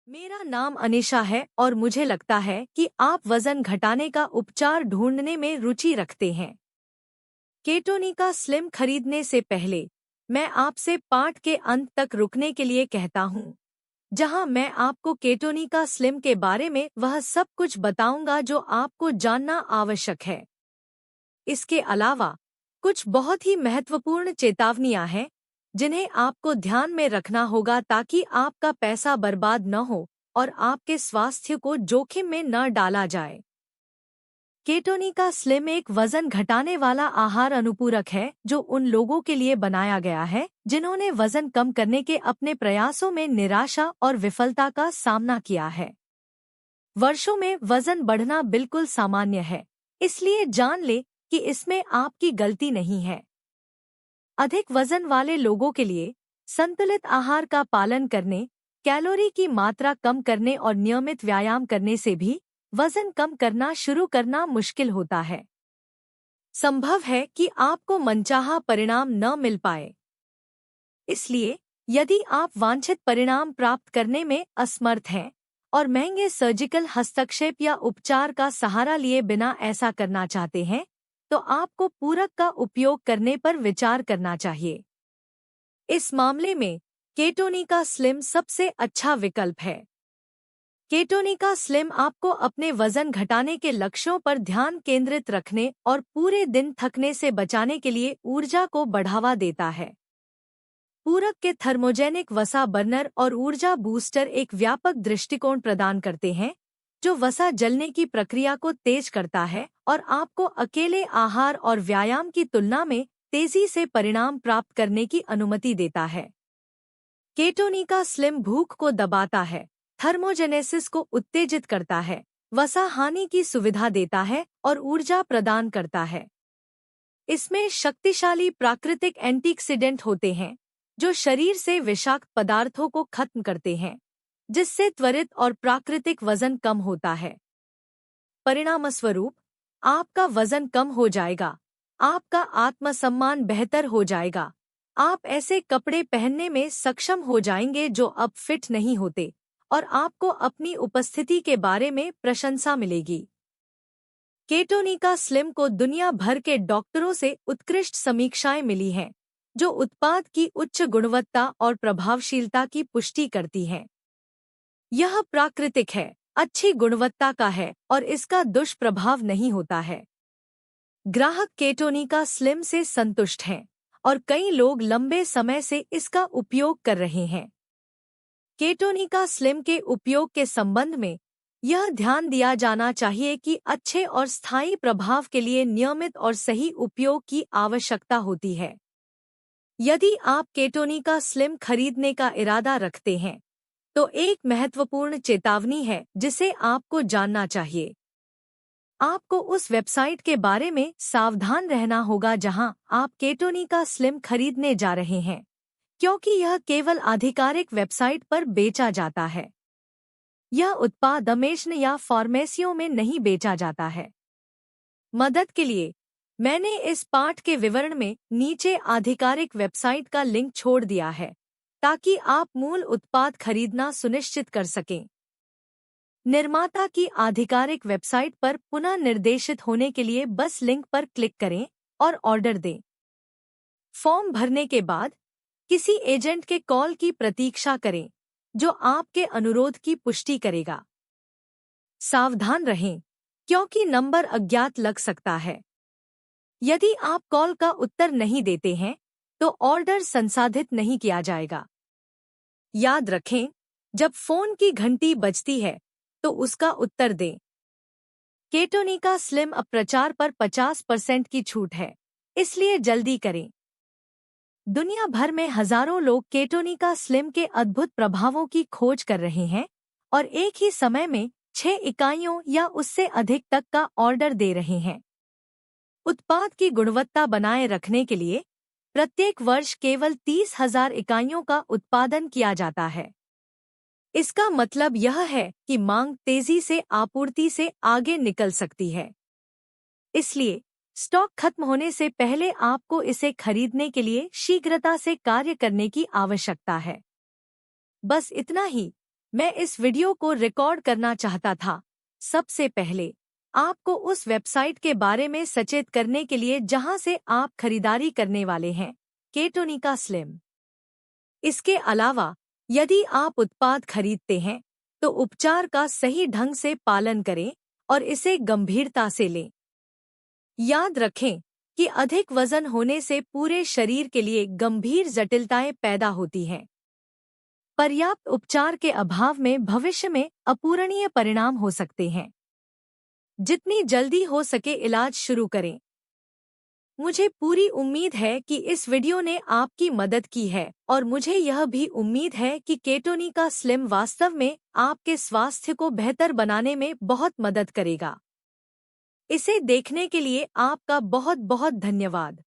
मेरा नाम अनिशा है और मुझे लगता है कि आप वजन घटाने का उपचार ढूंढने में रुचि रखते हैं। केटोनिका स्लिम खरीदने से पहले मैं आपसे पाठ के अंत तक रुकने के लिए कहता हूँ, जहाँ मैं आपको केटोनिका स्लिम के बारे में वह सब कुछ बताऊंगा जो आपको जानना आवश्यक है। इसके अलावा कुछ बहुत ही महत्वपूर्ण चेतावनियां हैं जिन्हें आपको ध्यान में रखना होगा ताकि आपका पैसा बर्बाद न हो और आपके स्वास्थ्य को जोखिम में न डाला जाए। केटोनिका स्लिम एक वजन घटाने वाला आहार अनुपूरक है जो उन लोगों के लिए बनाया गया है जिन्होंने वजन कम करने के अपने प्रयासों में निराशा और विफलता का सामना किया है। वर्षों में वजन बढ़ना बिल्कुल सामान्य है, इसलिए जान ले कि इसमें आपकी गलती नहीं है। अधिक वजन वाले लोगों के लिए संतुलित आहार का पालन करने, कैलोरी की मात्रा कम करने और नियमित व्यायाम करने से भी वजन कम करना शुरू करना मुश्किल होता है। संभव है कि आपको मनचाहा परिणाम न मिल पाए। इसलिए यदि आप वांछित परिणाम प्राप्त करने में असमर्थ हैं और महंगे सर्जिकल हस्तक्षेप या उपचार का सहारा लिए बिना ऐसा करना चाहते हैं, तो आपको पूरक का उपयोग करने पर विचार करना चाहिए। इस मामले में केटोनिका स्लिम सबसे अच्छा विकल्प है। केटोनिका स्लिम आपको अपने वजन घटाने के लक्ष्यों पर ध्यान केंद्रित रखने और पूरे दिन थकने से बचाने के लिए ऊर्जा को बढ़ावा देता है। पूरक के थर्मोजेनिक वसा बर्नर और ऊर्जा बूस्टर एक व्यापक दृष्टिकोण प्रदान करते हैं जो वसा जलने की प्रक्रिया को तेज करता है और आपको अकेले आहार और व्यायाम की तुलना में तेजी से परिणाम प्राप्त करने की अनुमति देता है। केटोनिका स्लिम भूख को दबाता है, थर्मोजेनेसिस को उत्तेजित करता है, वसा हानि की सुविधा देता है और ऊर्जा प्रदान करता है। इसमें शक्तिशाली प्राकृतिक एंटीऑक्सीडेंट होते हैं जो शरीर से विषाक्त पदार्थों को खत्म करते हैं, जिससे त्वरित और प्राकृतिक वजन कम होता है। परिणामस्वरूप आपका वजन कम हो जाएगा, आपका आत्मसम्मान बेहतर हो जाएगा, आप ऐसे कपड़े पहनने में सक्षम हो जाएंगे जो अब फिट नहीं होते और आपको अपनी उपस्थिति के बारे में प्रशंसा मिलेगी। केटोनिका स्लिम को दुनिया भर के डॉक्टरों से उत्कृष्ट समीक्षाएं मिली हैं जो उत्पाद की उच्च गुणवत्ता और प्रभावशीलता की पुष्टि करती हैं। यह प्राकृतिक है, अच्छी गुणवत्ता का है और इसका दुष्प्रभाव नहीं होता है। ग्राहक केटोनिका स्लिम से संतुष्ट हैं और कई लोग लंबे समय से इसका उपयोग कर रहे हैं। केटोनिका स्लिम के उपयोग के संबंध में यह ध्यान दिया जाना चाहिए कि अच्छे और स्थायी प्रभाव के लिए नियमित और सही उपयोग की आवश्यकता होती है। यदि आप केटोनिका स्लिम खरीदने का इरादा रखते हैं, तो एक महत्वपूर्ण चेतावनी है जिसे आपको जानना चाहिए। आपको उस वेबसाइट के बारे में सावधान रहना होगा जहां आप केटोनिका स्लिम खरीदने जा रहे हैं, क्योंकि यह केवल आधिकारिक वेबसाइट पर बेचा जाता है। यह उत्पाद अमेज़न या फार्मेसियों में नहीं बेचा जाता है। मदद के लिए मैंने इस पाठ के विवरण में नीचे आधिकारिक वेबसाइट का लिंक छोड़ दिया है ताकि आप मूल उत्पाद खरीदना सुनिश्चित कर सकें। निर्माता की आधिकारिक वेबसाइट पर पुनः निर्देशित होने के लिए बस लिंक पर क्लिक करें और ऑर्डर दें। फॉर्म भरने के बाद किसी एजेंट के कॉल की प्रतीक्षा करें जो आपके अनुरोध की पुष्टि करेगा। सावधान रहें क्योंकि नंबर अज्ञात लग सकता है। यदि आप कॉल का उत्तर नहीं देते हैं तो ऑर्डर संसाधित नहीं किया जाएगा। याद रखें, जब फोन की घंटी बजती है तो उसका उत्तर दें। केटोनिका स्लिम अब प्रचार पर 50% की छूट है, इसलिए जल्दी करें। दुनिया भर में हजारों लोग केटोनिका स्लिम के अद्भुत प्रभावों की खोज कर रहे हैं और एक ही समय में 6 इकाइयों या उससे अधिक तक का ऑर्डर दे रहे हैं। उत्पाद की गुणवत्ता बनाए रखने के लिए प्रत्येक वर्ष केवल 30,000 इकाइयों का उत्पादन किया जाता है। इसका मतलब यह है कि मांग तेजी से आपूर्ति से आगे निकल सकती है। इसलिए स्टॉक खत्म होने से पहले आपको इसे खरीदने के लिए शीघ्रता से कार्य करने की आवश्यकता है। बस इतना ही, मैं इस वीडियो को रिकॉर्ड करना चाहता था। सबसे पहले आपको उस वेबसाइट के बारे में सचेत करने के लिए जहां से आप खरीदारी करने वाले हैं, केटोनिका स्लिम। इसके अलावा यदि आप उत्पाद खरीदते हैं तो उपचार का सही ढंग से पालन करें और इसे गंभीरता से लें। याद रखें कि अधिक वजन होने से पूरे शरीर के लिए गंभीर जटिलताएं पैदा होती हैं। पर्याप्त उपचार के अभाव में भविष्य में अपूरणीय परिणाम हो सकते हैं। जितनी जल्दी हो सके इलाज शुरू करें। मुझे पूरी उम्मीद है कि इस वीडियो ने आपकी मदद की है और मुझे यह भी उम्मीद है कि केटोनिका स्लिम वास्तव में आपके स्वास्थ्य को बेहतर बनाने में बहुत मदद करेगा। इसे देखने के लिए आपका बहुत बहुत धन्यवाद।